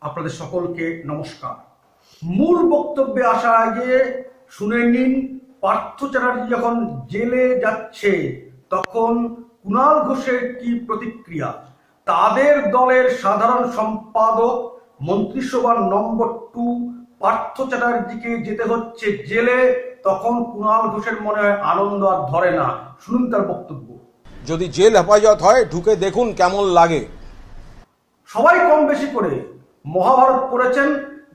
আপনাদের সকলকে নমস্কার। মূল বক্তব্যে আসার আগে শুনে নিন, পার্থ চ্যাটার্জি যখন জেলে যাচ্ছে তখন কুণাল ঘোষের কি প্রতিক্রিয়া। তাদের দলের সাধারণ সম্পাদক, মন্ত্রিসভার নম্বর 2 পার্থ চ্যাটার্জিকে যেতে হচ্ছে জেলে, তখন কুণাল ঘোষের মনে হয় আনন্দ আর ধরে না। শুনুন তার বক্তব্য। যদি জেল হেফাজত হয় ঢুকে দেখুন কেমন লাগে। সবাই কম বেশি করে মহাভারত পড়েছেন।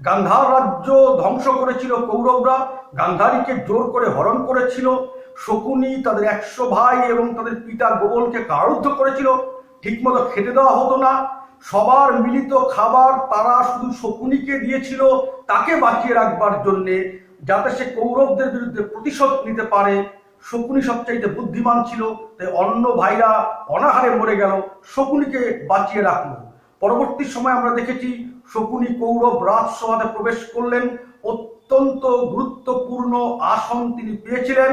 গান্ধার রাজ্য ধ্বংস করেছিল কৌরবরা, গান্ধারীকে জোর করে হরণ করেছিল। শকুনি তাদের 100 ভাই এবং তাদের পিতা গোবলকে কারারুদ্ধ করেছিল। ঠিকমতো খেতে দেওয়া হতো না, সবার মিলিত খাবার তারা শুধু শকুনিকে দিয়েছিল তাকে বাঁচিয়ে রাখবার জন্যে, যাতে সে কৌরবদের বিরুদ্ধে প্রতিশোধ নিতে পারে। শকুনি সবচাইতে বুদ্ধিমান ছিল, তাই অন্য ভাইরা অনাহারে মরে গেল, শকুনিকে বাঁচিয়ে রাখলো। পরবর্তী সময় আমরা দেখেছি শকুনি কৌরব রাজসভাতে প্রবেশ করলেন, অত্যন্ত গুরুত্বপূর্ণ আসন তিনি পেয়েছিলেন।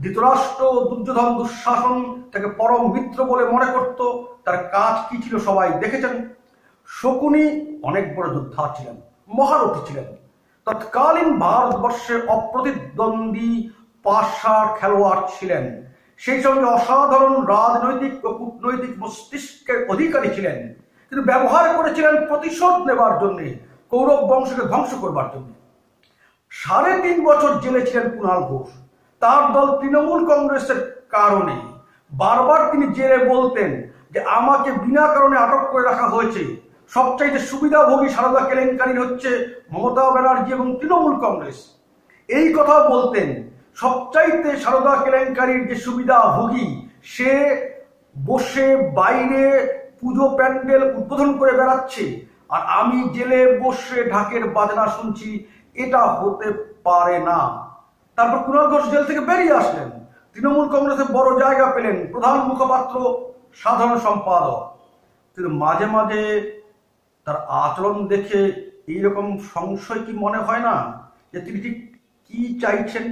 ধৃতরাষ্ট্র দুর্যোধন দুঃশাসন তাকে পরম মিত্র বলে মনে করত। তার কাজ কি ছিল সবাই দেখেছেন। শকুনি অনেক বড় যোদ্ধা ছিলেন, মহারথী ছিলেন, তৎকালীন ভারতবর্ষের অপ্রতিদ্বন্দ্বী পাশা খেলোয়াড় ছিলেন। সেই সঙ্গে অসাধারণ রাজনৈতিক ও কূটনৈতিক মস্তিষ্কের অধিকারী ছিলেন। কিন্তু ব্যবহার করেছিলেন প্রতিশোধ নেবার জন্য, কৌরব বংশকে ধ্বংস করবার জন্য। 3.5 বছর জেলে ছিলেন কুণাল ঘোষ। তার দল তৃণমূল কংগ্রেসের কারণে বারবার তিনি জেলে বলতেন যে আমাকে বিনা কারণে আটক করে রাখা হয়েছে। সবচাইতে সুবিধাভোগী সারদা কেলেঙ্কারির হচ্ছে মমতা ব্যানার্জি এবং তৃণমূল কংগ্রেস। এই কথা বলতেন, সবচাইতে সারদা কেলেঙ্কারির যে সুবিধাভোগী সে বসে বাইরে পুজো প্যান্ডেল উদ্বোধন করে বেড়াচ্ছে, আর আমি জেলে বসে ঢাকের বাজনা শুনছি। এটা হতে পারে না। তারপর কুণাল ঘোষ জেল থেকে বেরিয়ে আসলেন, তৃণমূল কংগ্রেসে বড় জায়গা পেলেন, প্রধান মুখপাত্র, সাধারণ সম্পাদক। কিন্তু মাঝে মাঝে তার আচরণ দেখে এইরকম সংশয় কি মনে হয় না যে তিনি ঠিক কি চাইছেন।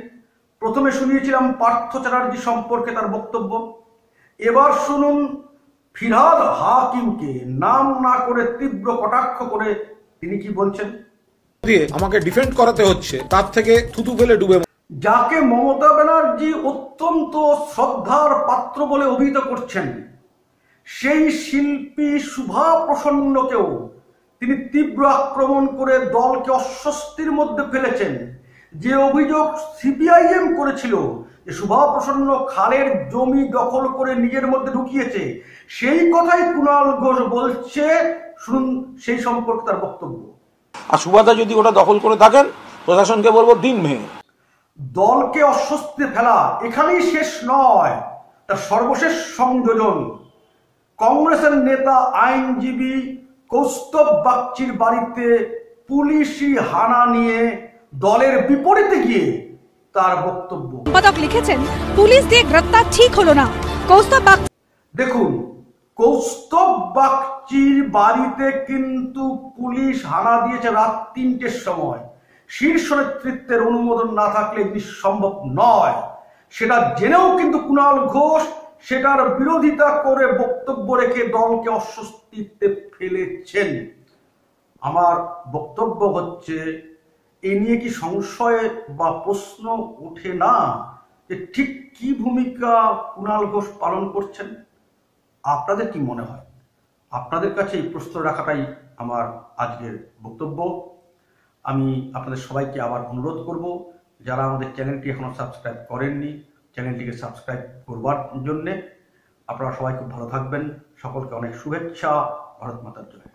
প্রথমে শুনিয়েছিলাম পার্থ চ্যাটার্জি সম্পর্কে তার বক্তব্য, এবার শুনুন ফিরহাদ হাকিমকে নাম না করে তীব্র কটাক্ষ করে তিনি কি বলছেন। আমাকে ডিফেন্ড করাতে হচ্ছে, তার থেকে থুতু ফেলে ডুবে। যাকে মমতা ব্যানার্জি অত্যন্ত শ্রদ্ধার পাত্র বলে অভিহিত করছেন, সেই শিল্পী শুভা প্রসন্নকেও তিনি তীব্র আক্রমণ করে দলকে অস্বস্তির মধ্যে ফেলেছেন। যে অভিযোগ সিপিআইএম করেছিল যে শুভা প্রসন্ন খালের জমি দখল করে নিজের মধ্যে ঢুকিয়েছে, সেই কথাই কুণাল ঘোষ বলছে। শুনুন সেই সম্পর্কে তার বক্তব্য। আর সুভাদা যদি ওটা দখল করে থাকেন, প্রশাসনকে বলবো দিন ভেঙে। দলকে অস্বস্তি ফেলা এখানেই শেষ নয়, তার সর্বশেষ সংযোজন কংগ্রেসের নেতা আইনজীবী কৌস্তব বাগচির বাড়িতে পুলিশি হানা নিয়ে দলের বিপরীতে গিয়ে তার বক্তব্য। সম্পাদক লিখেছেন, পুলিশ দিয়ে গ্রেফতার ঠিক হলো না। কৌস্তব বাগচি, দেখুন, কৌস্তব বাগচির বাড়িতে কিন্তু পুলিশ হানা দিয়েছে রাত 3টের সময়। শীর্ষ নেতৃত্বের অনুমোদন না থাকলে এটি সম্ভব নয়। সেটা জেনেও কিন্তু কুণাল ঘোষ সেটার বিরোধিতা করে বক্তব্য রেখে দলকে অস্বস্তিতে ফেলেছেন। আমার বক্তব্য হচ্ছে, এ নিয়ে কি সংশয় বা প্রশ্ন ওঠে না যে ঠিক কি ভূমিকা কুণাল ঘোষ পালন করছেন? আপনাদের কি মনে হয়? আপনাদের কাছে এই প্রশ্ন রাখাটাই আমার আজকের বক্তব্য। আমি আপনাদের সবাইকে আবার অনুরোধ করব, যারা আমাদের চ্যানেলটি এখনো সাবস্ক্রাইব করেননি, চ্যানেলটিকে সাবস্ক্রাইব করবার জন্যে। আপনারা সবাই খুব ভালো থাকবেন। সকলকে অনেক শুভেচ্ছা। ভারত মাতার জয়।